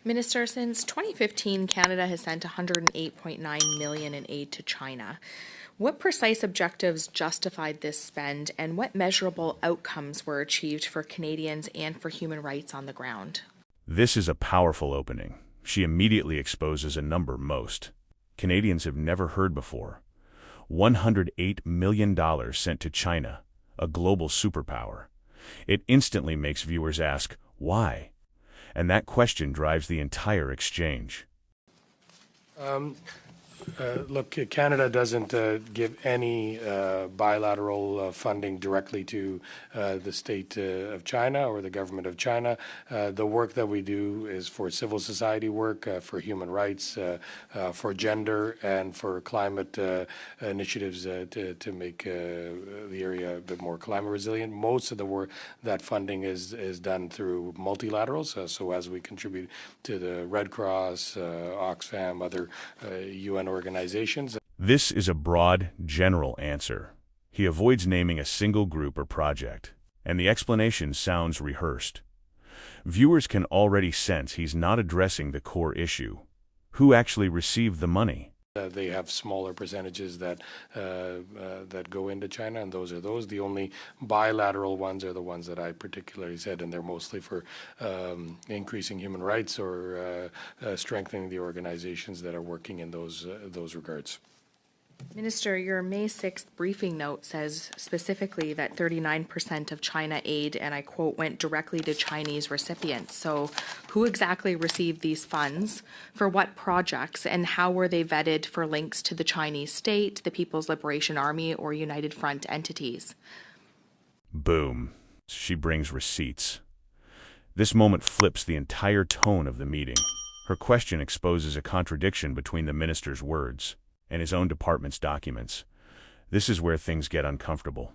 Minister, since 2015, Canada has sent $108.9 million in aid to China. What precise objectives justified this spend, and what measurable outcomes were achieved for Canadians and for human rights on the ground? This is a powerful opening. She immediately exposes a number most Canadians have never heard before. $108 million sent to China, a global superpower. It instantly makes viewers ask, why? And that question drives the entire exchange. Look, Canada doesn't give any bilateral funding directly to the state of China or the government of China. The work that we do is for civil society work, for human rights, for gender, and for climate initiatives to make the area a bit more climate resilient. Most of the work, that funding is done through multilaterals. So as we contribute to the Red Cross, Oxfam, other UN organizations. This is a broad, general answer. He avoids naming a single group or project, and the explanation sounds rehearsed. Viewers can already sense he's not addressing the core issue. Who actually received the money? They have smaller percentages that go into China, and those are those. The only bilateral ones are the ones that I particularly said, and they're mostly for increasing human rights or strengthening the organizations that are working in those regards. Minister, your May 6th briefing note says specifically that 39% of China aid, and I quote, went directly to Chinese recipients. So who exactly received these funds, for what projects, and how were they vetted for links to the Chinese state, the People's Liberation Army, or United Front entities? Boom. She brings receipts. This moment flips the entire tone of the meeting. Her question exposes a contradiction between the minister's words and his own department's documents. This is where things get uncomfortable.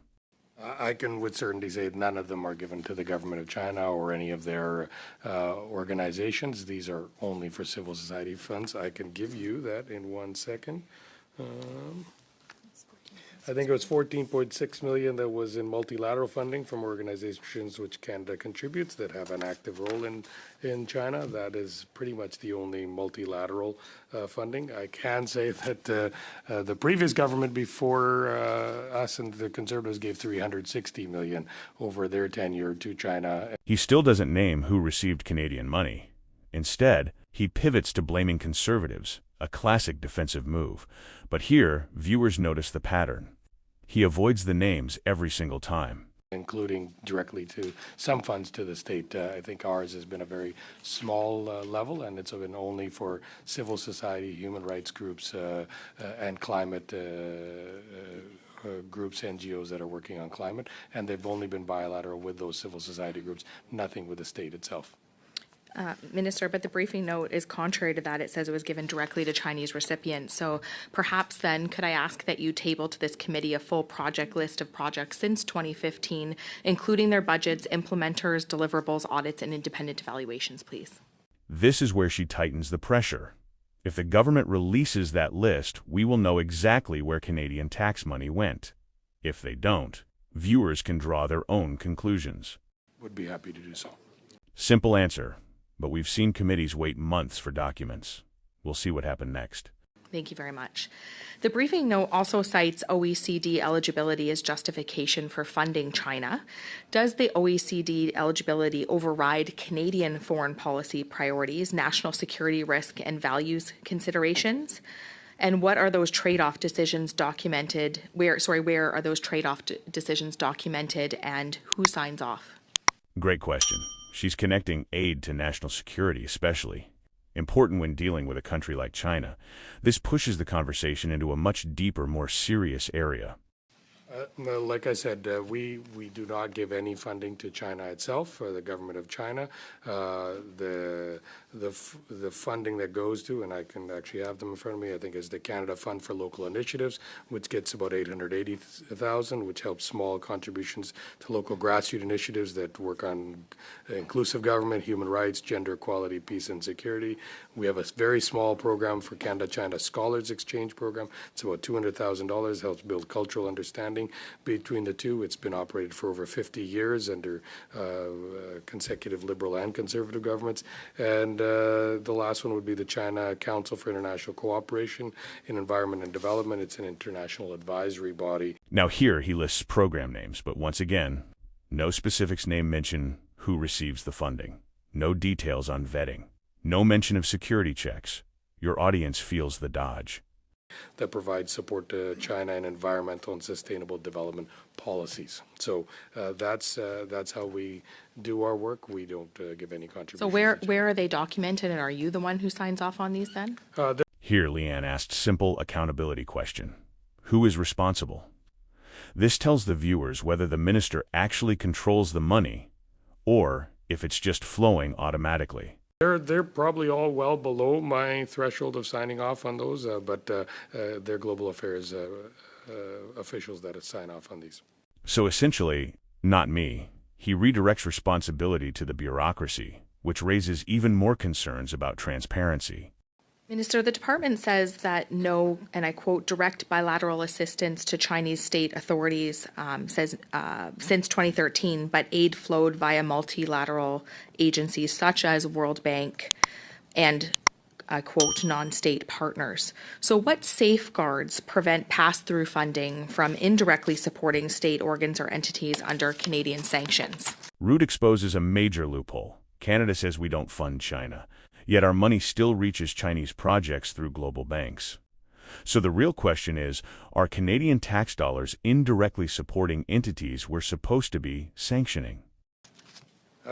I can with certainty say none of them are given to the government of China or any of their organizations. These are only for civil society funds. I can give you that in 1 second. I think it was 14.6 million that was in multilateral funding from organizations which Canada contributes that have an active role in China. That is pretty much the only multilateral funding. I can say that the previous government before us and the Conservatives gave 360 million over their tenure to China. He still doesn't name who received Canadian money. Instead, he pivots to blaming Conservatives, a classic defensive move. But here, viewers notice the pattern. He avoids the names every single time. Including directly to some funds to the state. I think ours has been a very small level, and it's been only for civil society, human rights groups, and climate groups, NGOs that are working on climate, and they've only been bilateral with those civil society groups, nothing with the state itself. Minister, but the briefing note is contrary to that. It says it was given directly to Chinese recipients. So perhaps then could I ask that you table to this committee a full project list of projects since 2015, including their budgets, implementers, deliverables, audits, and independent evaluations, please? This is where she tightens the pressure. If the government releases that list, we will know exactly where Canadian tax money went. If they don't, viewers can draw their own conclusions. Would be happy to do so. Simple answer. But we've seen committees wait months for documents. We'll see what happened next. Thank you very much. The briefing note also cites OECD eligibility as justification for funding China. Does the OECD eligibility override Canadian foreign policy priorities, national security risk, and values considerations? And what are those trade-off decisions documented? Where are those trade-off decisions documented, and who signs off? Great question. She's connecting aid to national security especially. Important when dealing with a country like China. This pushes the conversation into a much deeper, more serious area. Like I said, we do not give any funding to China itself, the government of China. The funding that goes to, and I can actually have them in front of me, I think is the Canada Fund for Local Initiatives, which gets about $880,000, which helps small contributions to local grassroots initiatives that work on inclusive government, human rights, gender equality, peace and security. We have a very small program for Canada-China Scholars Exchange Program. It's about $200,000, helps build cultural understanding between the two. It's been operated for over 50 years under consecutive Liberal and Conservative governments. And the last one would be the China Council for International Cooperation in Environment and Development. It's an international advisory body. Now here he lists program names, but once again, no specifics name mention who receives the funding, no details on vetting, no mention of security checks. Your audience feels the dodge. That provides support to China in environmental and sustainable development policies. So that's how we do our work. We don't give any contributions. So where are they documented, and are you the one who signs off on these then? Here, Leanne asked simple accountability question. Who is responsible? This tells the viewers whether the minister actually controls the money or if it's just flowing automatically. They're probably all well below my threshold of signing off on those, but they're global affairs officials that sign off on these. So essentially, not me. He redirects responsibility to the bureaucracy, which raises even more concerns about transparency. Minister, the department says that no, and I quote, direct bilateral assistance to Chinese state authorities since 2013, but aid flowed via multilateral agencies such as World Bank and, I quote, non-state partners. So what safeguards prevent pass-through funding from indirectly supporting state organs or entities under Canadian sanctions? Root exposes a major loophole. Canada says we don't fund China. Yet our money still reaches Chinese projects through global banks. So the real question is, are Canadian tax dollars indirectly supporting entities we're supposed to be sanctioning?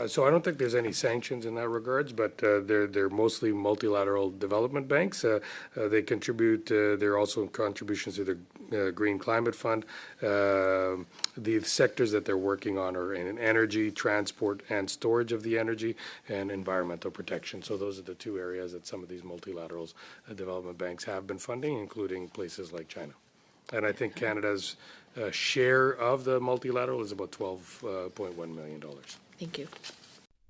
So I don't think there's any sanctions in that regards, but they're mostly multilateral development banks. They contribute. There are also contributions to the Green Climate Fund. The sectors that they're working on are in energy, transport, and storage of the energy, and environmental protection. So those are the two areas that some of these multilaterals development banks have been funding, including places like China. And I think Canada's share of the multilateral is about $12.1 million. Thank you.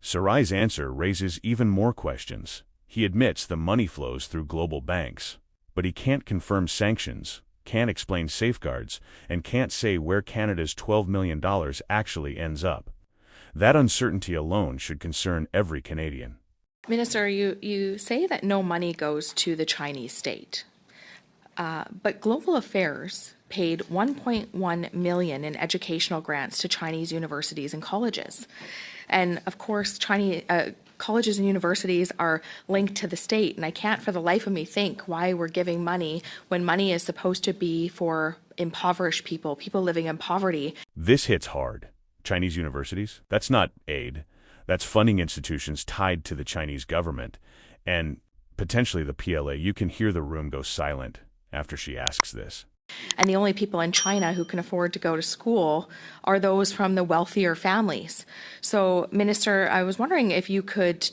Sarai's answer raises even more questions. He admits the money flows through global banks, but he can't confirm sanctions, can't explain safeguards, and can't say where Canada's $12 million actually ends up. That uncertainty alone should concern every Canadian. Minister, you say that no money goes to the Chinese state, but Global Affairs paid $1.1 million in educational grants to Chinese universities and colleges. And of course, Chinese colleges and universities are linked to the state, and I can't for the life of me think why we're giving money when money is supposed to be for impoverished people living in poverty. This hits hard. Chinese universities? That's not aid. That's funding institutions tied to the Chinese government. And potentially the PLA. You can hear the room go silent after she asks this. And the only people in China who can afford to go to school are those from the wealthier families. So, Minister, I was wondering if you could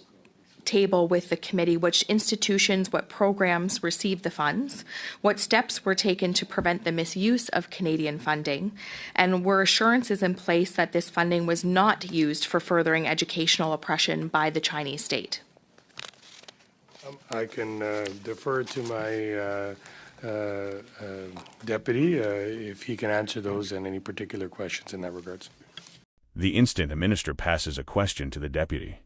table with the committee which institutions, what programs received the funds, what steps were taken to prevent the misuse of Canadian funding, and were assurances in place that this funding was not used for furthering educational oppression by the Chinese state. I can defer to my deputy if he can answer those and any particular questions in that regards. The instant a minister passes a question to the deputy,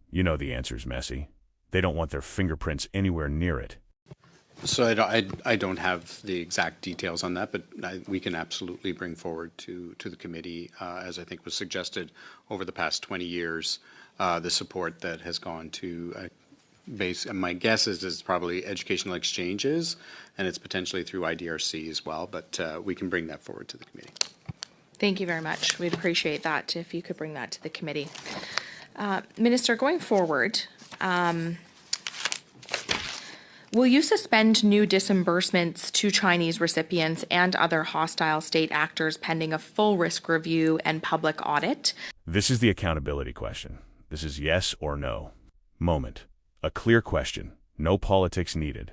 you know the answer's messy. They don't want their fingerprints anywhere near it. So I don't have the exact details on that, but we can absolutely bring forward to the committee, as I think was suggested over the past 20 years, the support that has gone to and my guess is it's probably educational exchanges, and it's potentially through IDRC as well, but we can bring that forward to the committee. Thank you very much. We'd appreciate that if you could bring that to the committee. Minister, going forward, will you suspend new disbursements to Chinese recipients and other hostile state actors pending a full risk review and public audit? This is the accountability question. This is yes or no. Moment. A clear question. No politics needed.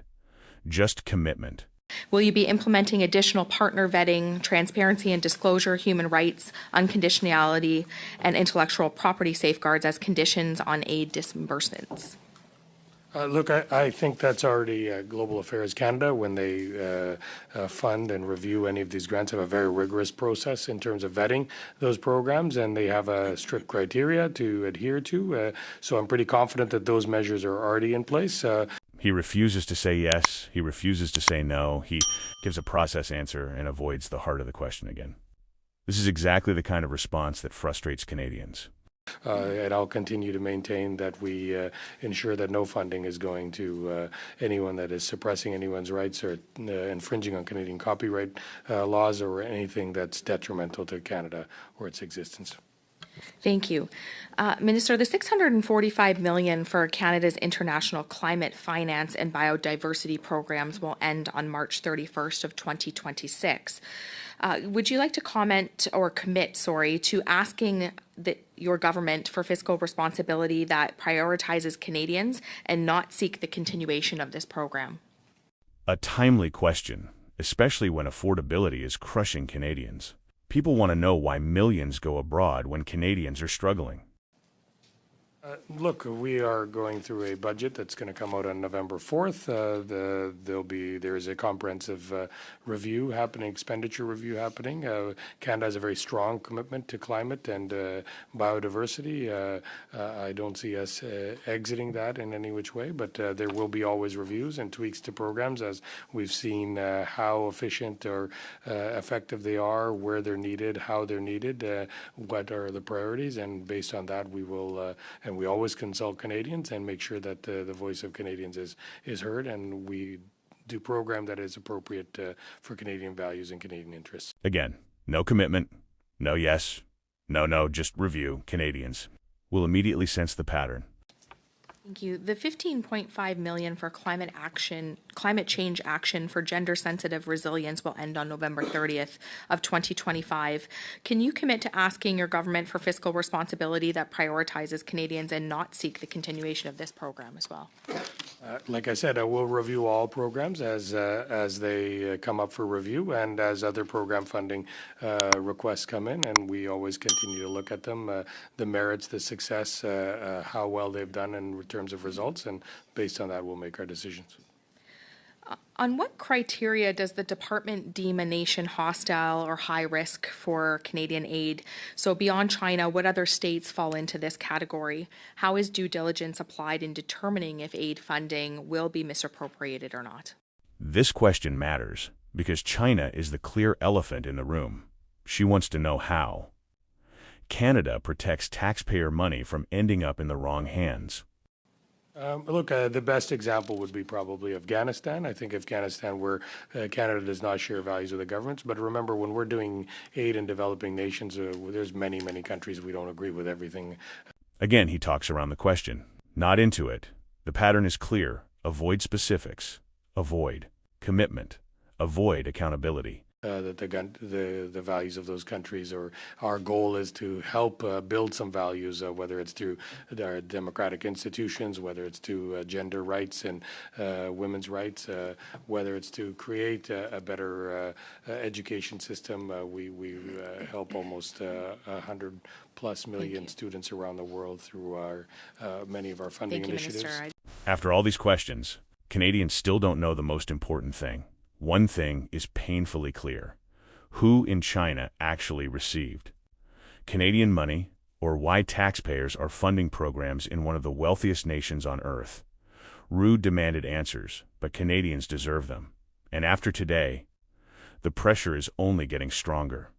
Just commitment. Will you be implementing additional partner vetting, transparency and disclosure, human rights, unconditionality, and intellectual property safeguards as conditions on aid disbursements? Look, I think that's already Global Affairs Canada. When they fund and review any of these grants, have a very rigorous process in terms of vetting those programs, and they have a strict criteria to adhere to. So I'm pretty confident that those measures are already in place. He refuses to say yes. He refuses to say no. He gives a process answer and avoids the heart of the question again. This is exactly the kind of response that frustrates Canadians. And I'll continue to maintain that we ensure that no funding is going to anyone that is suppressing anyone's rights or infringing on Canadian copyright laws or anything that's detrimental to Canada or its existence. Thank you. Minister, the $645 million for Canada's international climate finance and biodiversity programs will end on March 31st of 2026. Would you like to comment or commit, to asking your government for fiscal responsibility that prioritizes Canadians and not seek the continuation of this program? A timely question, especially when affordability is crushing Canadians. People want to know why millions go abroad when Canadians are struggling. Look, we are going through a budget that's going to come out on November 4th. There is a comprehensive review happening, expenditure review happening. Canada has a very strong commitment to climate and biodiversity. I don't see us exiting that in any which way, but there will be always reviews and tweaks to programs as we've seen how efficient or effective they are, where they're needed, how they're needed, what are the priorities, and based on that we will and we always consult Canadians and make sure that the voice of Canadians is heard, and we do program that is appropriate for Canadian values and Canadian interests. Again, no commitment, no yes, no, just review. Canadians will immediately sense the pattern. Thank you. The $15.5 million for climate change action for gender-sensitive resilience will end on November 30th of 2025. Can you commit to asking your government for fiscal responsibility that prioritizes Canadians and not seek the continuation of this program as well? Like I said, I will review all programs as they come up for review and as other program funding requests come in, and we always continue to look at them, the merits, the success, how well they've done in terms of results, and based on that, we'll make our decisions. On what criteria does the department deem a nation hostile or high risk for Canadian aid? So beyond China, what other states fall into this category? How is due diligence applied in determining if aid funding will be misappropriated or not? This question matters because China is the clear elephant in the room. She wants to know how. Canada protects taxpayer money from ending up in the wrong hands. Look, the best example would be probably Afghanistan. I think Afghanistan, where Canada does not share values with the governments. But remember, when we're doing aid in developing nations, there's many countries we don't agree with everything. Again, he talks around the question, not into it. The pattern is clear. Avoid specifics. Avoid commitment. Avoid accountability. The values of those countries, or our goal is to help build some values, whether it's through our democratic institutions, whether it's to gender rights and women's rights, whether it's to create a better education system. We help almost 100+ million students around the world through our many of our funding initiatives. Minister. After all these questions, Canadians still don't know the most important thing. One thing is painfully clear. Who in China actually received Canadian money, or why taxpayers are funding programs in one of the wealthiest nations on earth? Rude demanded answers, but Canadians deserve them. And after today, the pressure is only getting stronger.